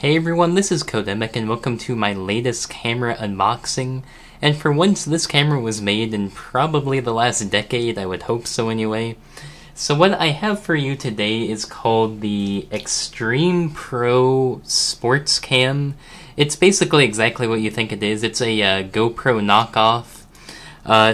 Hey everyone, this is Codemic and welcome to my latest camera unboxing. And for once, this camera was made in probably the last decade, I would hope so anyway. So what I have for you today is called the XtremePro Sports Cam. It's basically exactly what you think it is. It's a GoPro knockoff.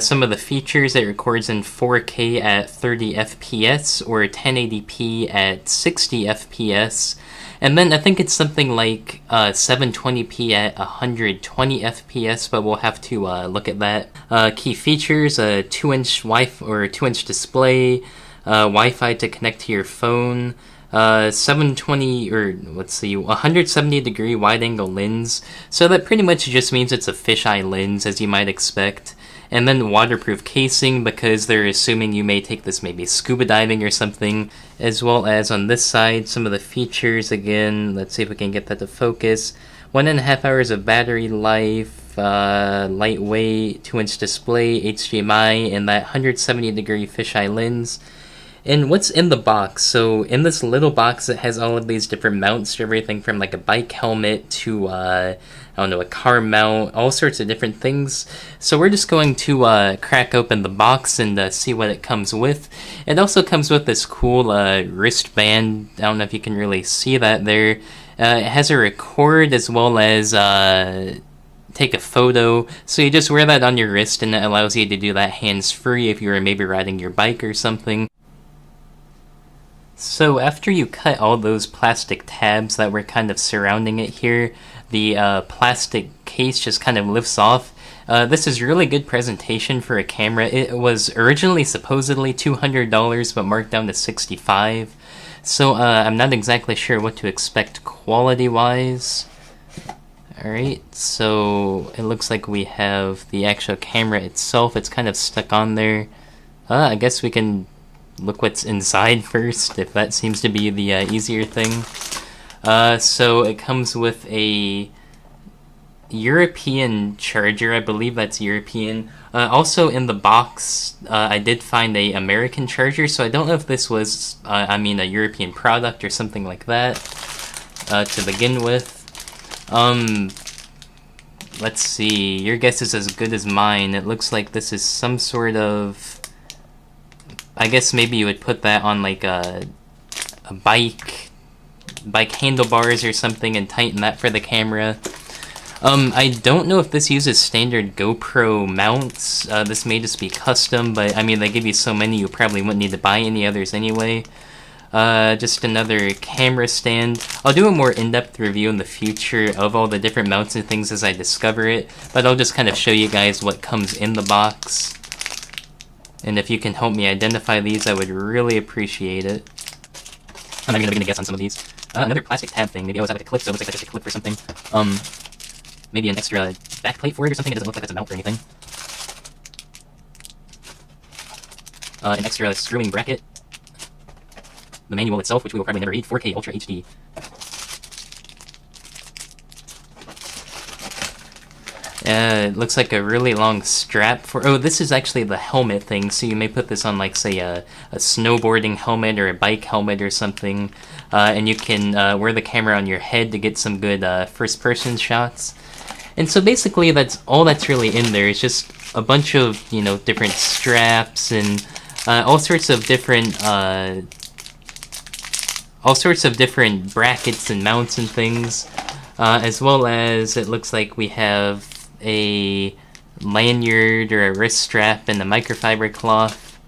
Some of the features: it records in 4K at 30 FPS or 1080p at 60 FPS. And then I think it's something like 720p at 120 FPS, but we'll have to look at that. Key features: a 2-inch Wi-Fi or 2-inch display, Wi-Fi to connect to your phone, 720 or let's see, 170 degree wide angle lens. So that pretty much just means it's a fisheye lens, as you might expect. And then waterproof casing, because they're assuming you may take this maybe scuba diving or something. As well as on this side, some of the features again. Let's see if we can get that to focus. 1.5 hours of battery life, lightweight, 2-inch display, HDMI, and that 170 degree fisheye lens. And what's in the box? So in this little box, it has all of these different mounts, everything from like a bike helmet to I don't know, a car mount, all sorts of different things. So we're just going to crack open the box and see what it comes with. It also comes with this cool wristband. I don't know if you can really see that there. It has a record as well as take a photo. So you just wear that on your wrist and it allows you to do that hands-free if you were maybe riding your bike or something. So after you cut all those plastic tabs that were kind of surrounding it here, the plastic case just kind of lifts off. This is really good presentation for a camera. It was originally supposedly $200 but marked down to $65. So I'm not exactly sure what to expect quality-wise. Alright, so it looks like we have the actual camera itself. It's kind of stuck on there. I guess we can look what's inside first, if that seems to be the easier thing. So it comes with a European charger. I believe that's European. Also in the box, I did find a American charger, so I don't know if this was, a European product or something like that, to begin with. Let's see, your guess is as good as mine. It looks like this is some sort of, I guess maybe you would put that on like a bike handlebars or something and tighten that for the camera. I don't know if this uses standard GoPro mounts. This may just be custom, but I mean, they give you so many you probably wouldn't need to buy any others anyway. Just another camera stand. I'll do a more in-depth review in the future of all the different mounts and things as I discover it, but I'll just kind of show you guys what comes in the box. And if you can help me identify these, I would really appreciate it. I'm not even gonna guess on some of these. Another plastic tab thing. Maybe I always have like a clip, so it looks like that's just a clip or something. Maybe an extra back plate for it or something. It doesn't look like that's a mount or anything. An extra screwing bracket. The manual itself, which we will probably never read. 4K Ultra HD. It looks like a really long strap for... Oh, this is actually the helmet thing, so you may put this on, like, say, a snowboarding helmet or a bike helmet or something, and you can wear the camera on your head to get some good first-person shots. And so basically that's all that's really in there. It's just a bunch of, you know, different straps and all sorts of different brackets and mounts and things, as well as it looks like we have a lanyard or a wrist strap and a microfiber cloth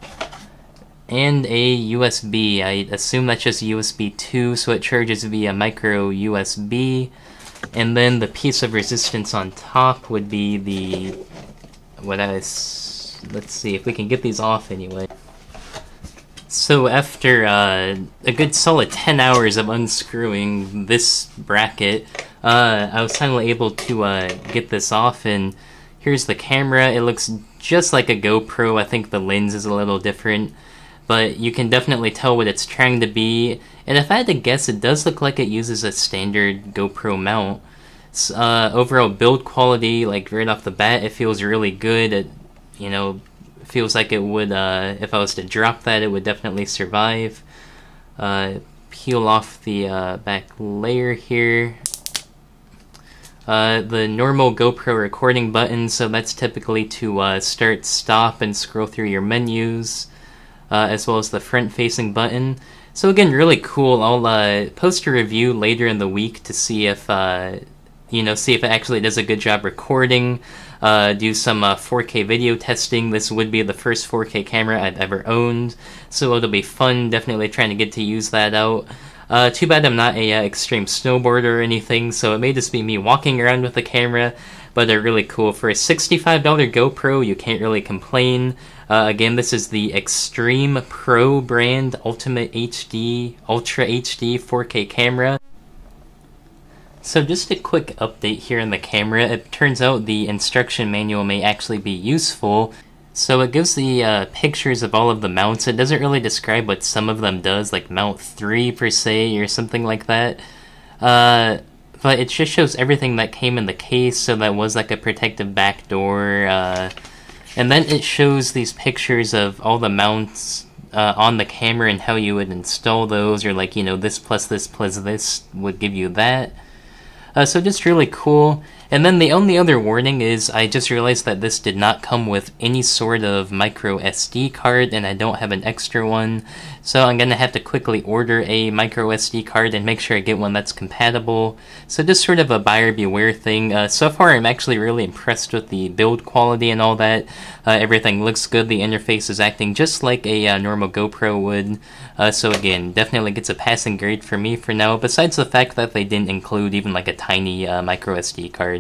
and a USB. I assume that's just USB 2, so it charges via micro USB. And then the piece of resistance on top would be the let's see if we can get these off anyway. So after a good solid 10 hours of unscrewing this bracket, I was finally able to get this off, and here's the camera. It looks just like a GoPro. I think the lens is a little different, but you can definitely tell what it's trying to be. And if I had to guess, it does look like it uses a standard GoPro mount. Overall build quality, like right off the bat, it feels really good. It, you know, feels like it would, if I was to drop that, it would definitely survive. Peel off the back layer here. the normal GoPro recording button, so that's typically to start, stop, and scroll through your menus, as well as the front-facing button. So again, really cool. I'll post a review later in the week to see if see if it actually does a good job recording, do some 4K video testing. This would be the first 4K camera I've ever owned, so it'll be fun, definitely trying to get to use that out. Too bad I'm not a extreme snowboarder or anything, so it may just be me walking around with the camera, but they're really cool. For a $65 GoPro, you can't really complain. Again, this is the XtremePro brand Ultimate HD, Ultra HD 4K camera. So just a quick update here on the camera. It turns out the instruction manual may actually be useful. So it gives the pictures of all of the mounts. It doesn't really describe what some of them does, like mount 3 per se, or something like that. But it just shows everything that came in the case, so that was like a protective back door. And then it shows these pictures of all the mounts on the camera and how you would install those, or like, this plus this plus this would give you that. So just really cool. And then the only other warning is I just realized that this did not come with any sort of micro SD card, and I don't have an extra one. So I'm going to have to quickly order a micro SD card and make sure I get one that's compatible. So just sort of a buyer beware thing. So far I'm actually really impressed with the build quality and all that. Everything looks good. The interface is acting just like a normal GoPro would. So again, definitely gets a passing grade for me for now, besides the fact that they didn't include even like a tiny micro SD card.